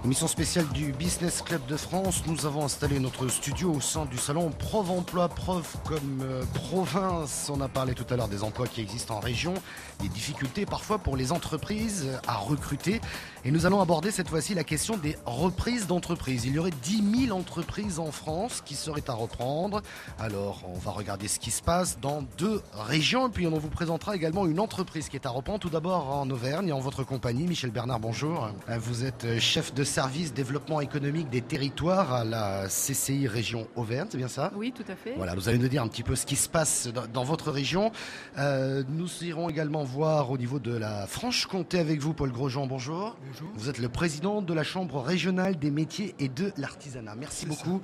Émission spéciale du Business Club de France. Nous avons installé notre studio au sein du salon Prov Emploi. Prov comme province. On a parlé tout à l'heure des emplois qui existent en région, des difficultés parfois pour les entreprises à recruter. Et nous allons aborder cette fois-ci la question des reprises d'entreprises. Il y aurait 10 000 entreprises en France qui seraient à reprendre. Alors, on va regarder ce qui se passe dans 2 régions. Et puis, on vous présentera également une entreprise qui est à reprendre. Tout d'abord en Auvergne, en votre compagnie. Michel Bernard, bonjour. Vous êtes chef de service développement économique des territoires à la CCI région Auvergne, c'est bien ça? Oui, tout à fait. Voilà, vous allez nous dire un petit peu ce qui se passe dans votre région. Nous irons également voir au niveau de la Franche-Comté avec vous, Paul Grosjean, bonjour. Bonjour. Vous êtes le président de la Chambre régionale des métiers et de l'artisanat. Merci beaucoup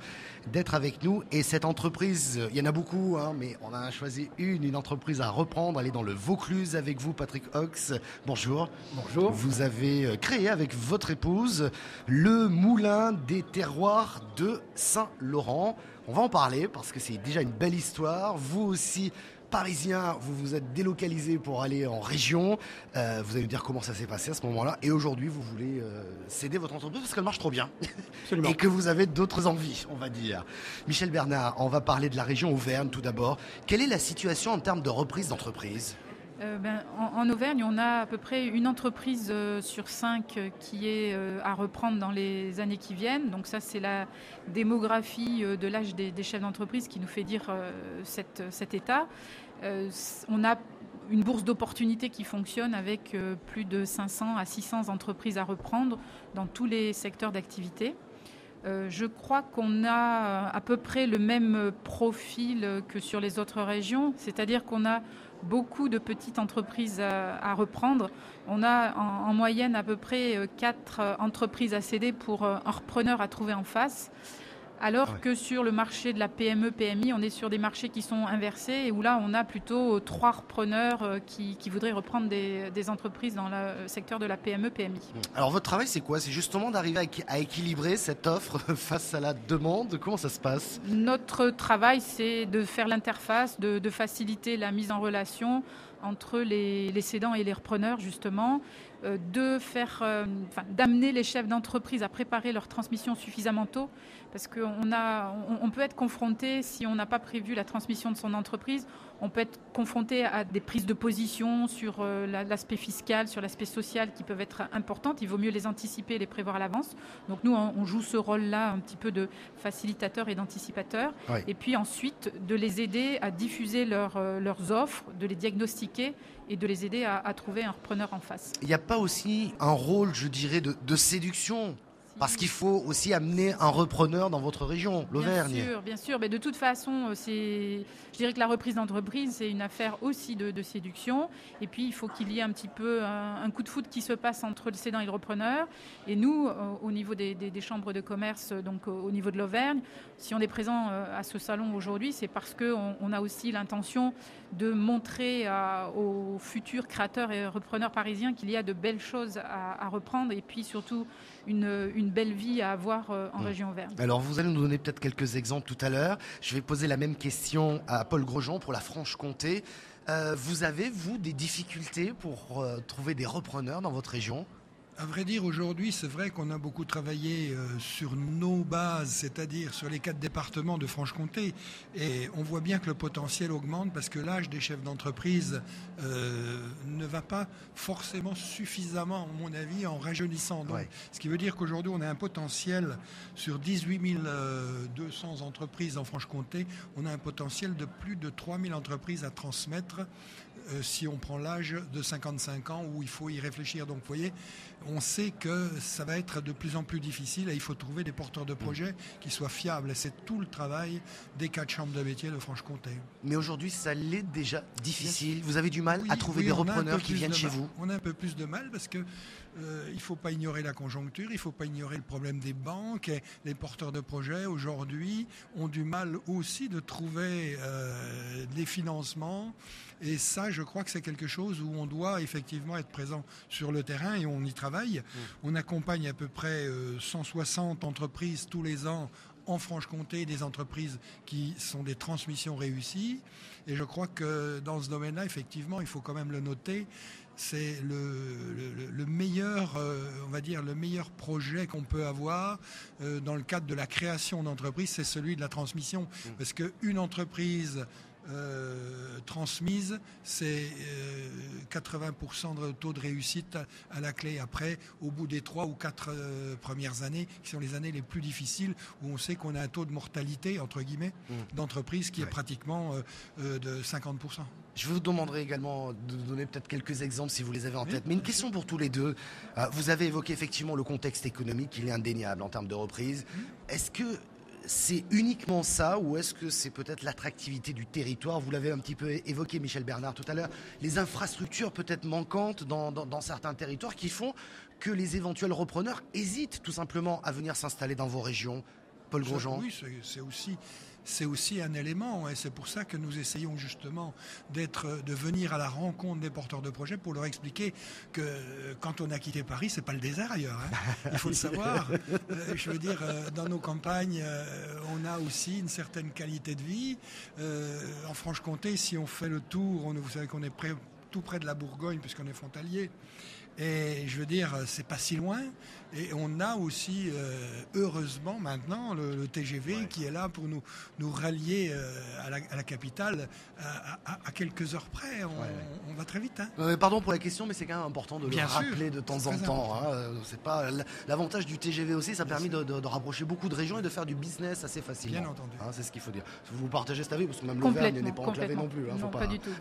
d'être avec nous. Et cette entreprise, il y en a beaucoup, mais on a choisi une entreprise à reprendre. Elle est dans le Vaucluse avec vous, Patrick Ox. Bonjour. Bonjour. Vous avez créé avec votre épouse le Moulin des terroirs de Saint-Laurent. On va en parler parce que c'est déjà une belle histoire. Vous aussi, Parisien, vous vous êtes délocalisé pour aller en région. Vous allez nous dire comment ça s'est passé à ce moment-là. Et aujourd'hui, vous voulez céder votre entreprise parce qu'elle marche trop bien. Absolument. Et que vous avez d'autres envies, on va dire. Michel Bernard, on va parler de la région Auvergne tout d'abord. Quelle est la situation en termes de reprise d'entreprise ? En Auvergne, on a à peu près une entreprise sur 5 qui est à reprendre dans les années qui viennent. Donc ça, c'est la démographie de l'âge des chefs d'entreprise qui nous fait dire cet état. On a une bourse d'opportunités qui fonctionne avec plus de 500 à 600 entreprises à reprendre dans tous les secteurs d'activité. Je crois qu'on a à peu près le même profil que sur les autres régions, c'est-à-dire qu'on a beaucoup de petites entreprises à reprendre. On a en moyenne à peu près 4 entreprises à céder pour un repreneur à trouver en face. Alors que sur le marché de la PME, PMI, on est sur des marchés qui sont inversés et où là, on a plutôt 3 repreneurs qui voudraient reprendre des entreprises dans le secteur de la PME, PMI. Alors, votre travail, c'est quoi? C'est justement d'arriver à équilibrer cette offre face à la demande. Comment ça se passe? Notre travail, c'est de faire l'interface, de faciliter la mise en relation entre les cédants et les repreneurs, justement, d'amener les chefs d'entreprise à préparer leur transmission suffisamment tôt, parce qu'on peut être confronté, si on n'a pas prévu la transmission de son entreprise, on peut être confronté à des prises de position sur l'aspect fiscal, sur l'aspect social qui peuvent être importantes. Il vaut mieux les anticiper et les prévoir à l'avance. Donc nous, on joue ce rôle-là un petit peu de facilitateur et d'anticipateur. Oui. Et puis ensuite, de les aider à diffuser leurs offres, de les diagnostiquer et de les aider à trouver un repreneur en face. Il n'y a pas aussi un rôle, je dirais, de séduction ? Parce qu'il faut aussi amener un repreneur dans votre région, l'Auvergne. Bien sûr. Mais de toute façon, je dirais que la reprise d'entreprise, c'est une affaire aussi de séduction. Et puis, il faut qu'il y ait un petit peu un coup de foot qui se passe entre le cédant et le repreneur. Et nous, au niveau des chambres de commerce, donc au niveau de l'Auvergne, si on est présent à ce salon aujourd'hui, c'est parce qu'on a aussi l'intention de montrer aux futurs créateurs et repreneurs parisiens qu'il y a de belles choses à reprendre et puis surtout une belle vie à avoir en région Auvergne. Alors, vous allez nous donner peut-être quelques exemples tout à l'heure. Je vais poser la même question à Paul Grosjean pour la Franche-Comté. Vous avez, vous, des difficultés pour trouver des repreneurs dans votre région ? À vrai dire, aujourd'hui, c'est vrai qu'on a beaucoup travaillé sur nos bases, c'est-à-dire sur les 4 départements de Franche-Comté. Et on voit bien que le potentiel augmente parce que l'âge des chefs d'entreprise ne va pas forcément suffisamment, à mon avis, en rajeunissant. Donc, ce qui veut dire qu'aujourd'hui, on a un potentiel sur 18 200 entreprises en Franche-Comté. On a un potentiel de plus de 3 000 entreprises à transmettre si on prend l'âge de 55 ans où il faut y réfléchir. Donc, vous voyez, on sait que ça va être de plus en plus difficile et il faut trouver des porteurs de projets qui soient fiables. Et c'est tout le travail des 4 chambres de métiers de Franche-Comté. Mais aujourd'hui, ça l'est déjà difficile. Vous avez du mal à trouver des repreneurs qui viennent chez vous? On a un peu plus de mal parce que il ne faut pas ignorer la conjoncture, il ne faut pas ignorer le problème des banques. Et les porteurs de projets, aujourd'hui, ont du mal aussi de trouver des financements. Et ça, je crois que c'est quelque chose où on doit effectivement être présent sur le terrain et on y travaille. On accompagne à peu près 160 entreprises tous les ans en Franche-Comté, des entreprises qui sont des transmissions réussies. Et je crois que dans ce domaine-là, effectivement, il faut quand même le noter, c'est le meilleur, on va dire, le meilleur projet qu'on peut avoir dans le cadre de la création d'entreprise, c'est celui de la transmission. Parce qu'une entreprise transmise, c'est 80% de taux de réussite à la clé. Après, au bout des 3 ou 4 premières années, qui sont les années les plus difficiles, où on sait qu'on a un taux de mortalité, entre guillemets, d'entreprise qui est pratiquement de 50%. Je vous demanderai également de donner peut-être quelques exemples si vous les avez en tête. Mais une question pour tous les deux. Vous avez évoqué effectivement le contexte économique, il est indéniable en termes de reprise. Est-ce que c'est uniquement ça ou est-ce que c'est peut-être l'attractivité du territoire? Vous l'avez un petit peu évoqué, Michel Bernard, tout à l'heure. Les infrastructures peut-être manquantes dans certains territoires qui font que les éventuels repreneurs hésitent tout simplement à venir s'installer dans vos régions. Paul Grosjean. Oui, c'est aussi un élément, et c'est pour ça que nous essayons justement de venir à la rencontre des porteurs de projets pour leur expliquer que quand on a quitté Paris, c'est pas le désert ailleurs. Il faut le savoir. Je veux dire, dans nos campagnes, on a aussi une certaine qualité de vie. En Franche-Comté, si on fait le tour, vous savez qu'on est tout près de la Bourgogne puisqu'on est frontalier. Et je veux dire, c'est pas si loin. Et on a aussi, heureusement maintenant, le TGV qui est là pour nous rallier à la capitale à quelques heures près. On va très vite. Pardon pour la question, mais c'est quand même important de le rappeler de temps en temps. C'est pas l'avantage du TGV aussi, ça a permis de rapprocher beaucoup de régions et de faire du business assez facilement. Bien entendu. C'est ce qu'il faut dire. Vous partagez cet avis, parce que même l'Auvergne n'est pas enclavée non plus. Non, pas du tout.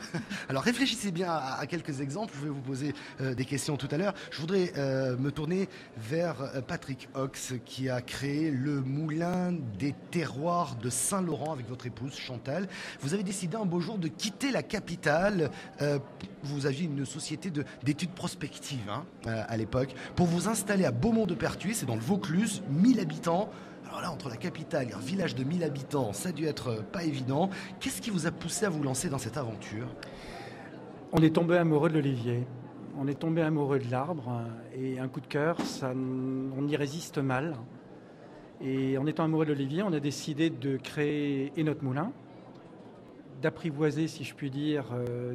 Alors réfléchissez bien à quelques exemples. Je vais vous poser des questions tout à l'heure. Je voudrais me tourner vers Patrick Ox qui a créé le Moulin des Terroirs de Saint-Laurent avec votre épouse Chantal. Vous avez décidé un beau jour de quitter la capitale. Vous aviez une société d'études prospectives à l'époque pour vous installer à Beaumont-de-Pertuis, c'est dans le Vaucluse, 1000 habitants. Alors là, entre la capitale et un village de 1000 habitants, ça a dû être pas évident. Qu'est-ce qui vous a poussé à vous lancer dans cette aventure? On est tombé amoureux de l'olivier. On est tombé amoureux de l'arbre et un coup de cœur, on y résiste mal. Et en étant amoureux de l'olivier, on a décidé de créer notre moulin, d'apprivoiser, si je puis dire,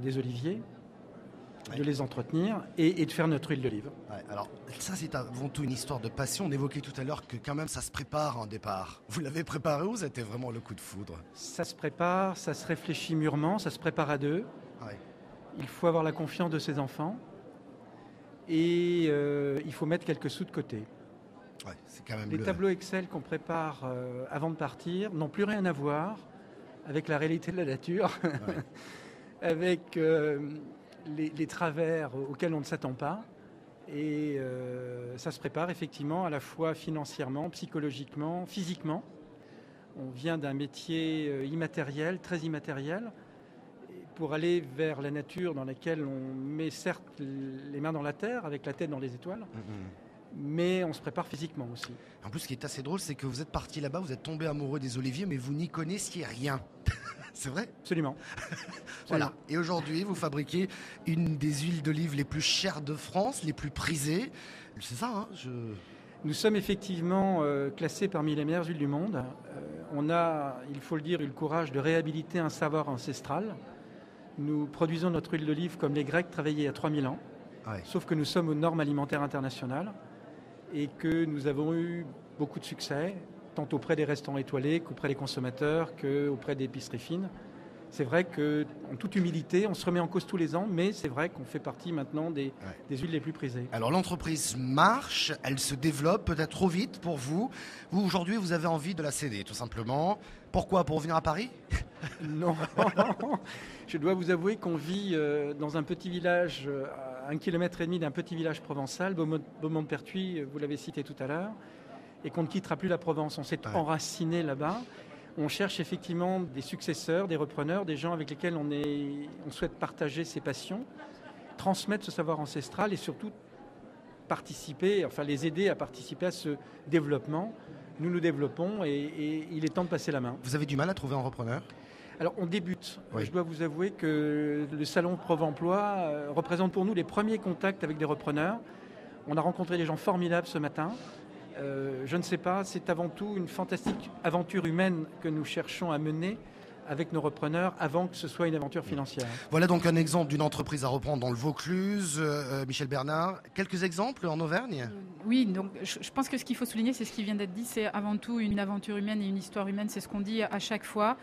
des oliviers, de les entretenir et de faire notre huile d'olive. Alors ça, c'est avant tout une histoire de passion. On évoquait tout à l'heure que quand même ça se prépare en départ. Vous l'avez préparé ou c'était vraiment le coup de foudre? Ça se prépare, ça se réfléchit mûrement, ça se prépare à deux. Il faut avoir la confiance de ses enfants. Et il faut mettre quelques sous de côté. C'est quand même les tableaux Excel qu'on prépare avant de partir n'ont plus rien à voir avec la réalité de la nature, avec les travers auxquels on ne s'attend pas. Et ça se prépare effectivement à la fois financièrement, psychologiquement, physiquement. On vient d'un métier immatériel, très immatériel, pour aller vers la nature dans laquelle on met certes les mains dans la terre, avec la tête dans les étoiles, mais on se prépare physiquement aussi. En plus, ce qui est assez drôle, c'est que vous êtes parti là-bas, vous êtes tombé amoureux des oliviers, mais vous n'y connaissiez rien. C'est vrai? Absolument. Voilà. Et aujourd'hui, vous fabriquez une des huiles d'olive les plus chères de France, les plus prisées. C'est ça, Nous sommes effectivement classés parmi les meilleures huiles du monde. On a, il faut le dire, eu le courage de réhabiliter un savoir ancestral. Nous produisons notre huile d'olive comme les Grecs travaillaient il y a 3000 ans, sauf que nous sommes aux normes alimentaires internationales et que nous avons eu beaucoup de succès, tant auprès des restaurants étoilés qu'auprès des consommateurs, qu'auprès des épiceries fines. C'est vrai qu'en toute humilité, on se remet en cause tous les ans, mais c'est vrai qu'on fait partie maintenant des huiles les plus prisées. Alors l'entreprise marche, elle se développe peut-être trop vite pour vous. Vous, aujourd'hui, vous avez envie de la céder, tout simplement. Pourquoi? Pour revenir à Paris? Non. Je dois vous avouer qu'on vit dans un petit village, à 1,5 km d'un petit village provençal, Beaumont-de-Pertuis, vous l'avez cité tout à l'heure, et qu'on ne quittera plus la Provence. On s'est enraciné là-bas. On cherche effectivement des successeurs, des repreneurs, des gens avec lesquels on souhaite partager ses passions, transmettre ce savoir ancestral et surtout participer, enfin les aider à participer à ce développement. Nous nous développons et il est temps de passer la main. Vous avez du mal à trouver un repreneur? Alors on débute. Je dois vous avouer que le salon Provemploi représente pour nous les premiers contacts avec des repreneurs. On a rencontré des gens formidables ce matin. Je ne sais pas, c'est avant tout une fantastique aventure humaine que nous cherchons à mener avec nos repreneurs avant que ce soit une aventure financière. Voilà donc un exemple d'une entreprise à reprendre dans le Vaucluse. Michel Bernard, quelques exemples en Auvergne ? Oui, donc je pense que ce qu'il faut souligner, c'est ce qui vient d'être dit, c'est avant tout une aventure humaine et une histoire humaine, c'est ce qu'on dit à chaque fois.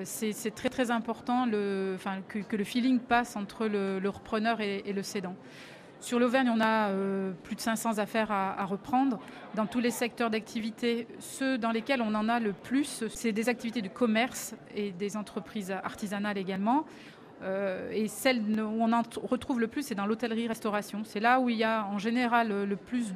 C'est très très important que le feeling passe entre le repreneur et le cédant. Sur l'Auvergne, on a plus de 500 affaires à reprendre. Dans tous les secteurs d'activité, ceux dans lesquels on en a le plus, c'est des activités de commerce et des entreprises artisanales également. Et celle où on en retrouve le plus, c'est dans l'hôtellerie-restauration. C'est là où il y a en général le plus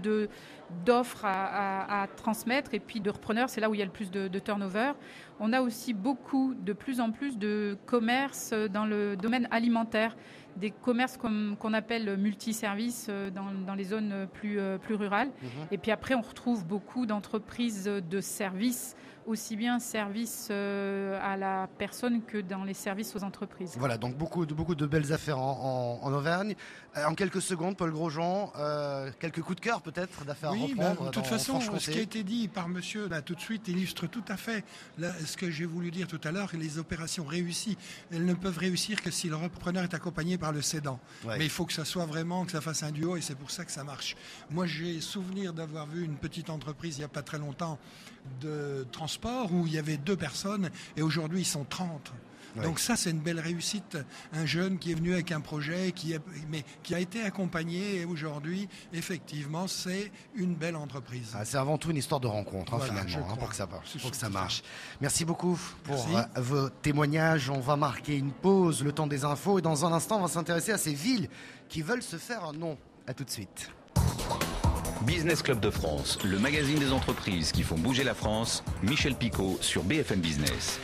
d'offres à transmettre et puis de repreneurs, c'est là où il y a le plus de turnover. On a aussi de plus en plus de commerces dans le domaine alimentaire, des commerces qu'on appelle multiservices dans les zones plus rurales. Et puis après, on retrouve beaucoup d'entreprises de services, aussi bien services à la personne que dans les services aux entreprises. Voilà, donc beaucoup de belles affaires en Auvergne. En quelques secondes, Paul Grosjean, quelques coups de cœur peut-être d'affaires à reprendre. De toute façon, ce qui a été dit par monsieur là tout de suite illustre tout à fait ce que j'ai voulu dire tout à l'heure. Les opérations réussies, elles ne peuvent réussir que si le repreneur est accompagné par le cédant. Ouais. Mais il faut que ça soit vraiment, que ça fasse un duo et c'est pour ça que ça marche. Moi, j'ai souvenir d'avoir vu une petite entreprise il n'y a pas très longtemps de transport où il y avait 2 personnes et aujourd'hui ils sont 30. Ouais. Donc ça, c'est une belle réussite. Un jeune qui est venu avec un projet, qui a été accompagné et aujourd'hui, effectivement, c'est une belle entreprise. C'est avant tout une histoire de rencontre, finalement, pour que ça marche. Merci beaucoup pour vos témoignages. On va marquer une pause, le temps des infos, et dans un instant, on va s'intéresser à ces villes qui veulent se faire un nom. À tout de suite. Business Club de France, le magazine des entreprises qui font bouger la France. Michel Picot sur BFM Business.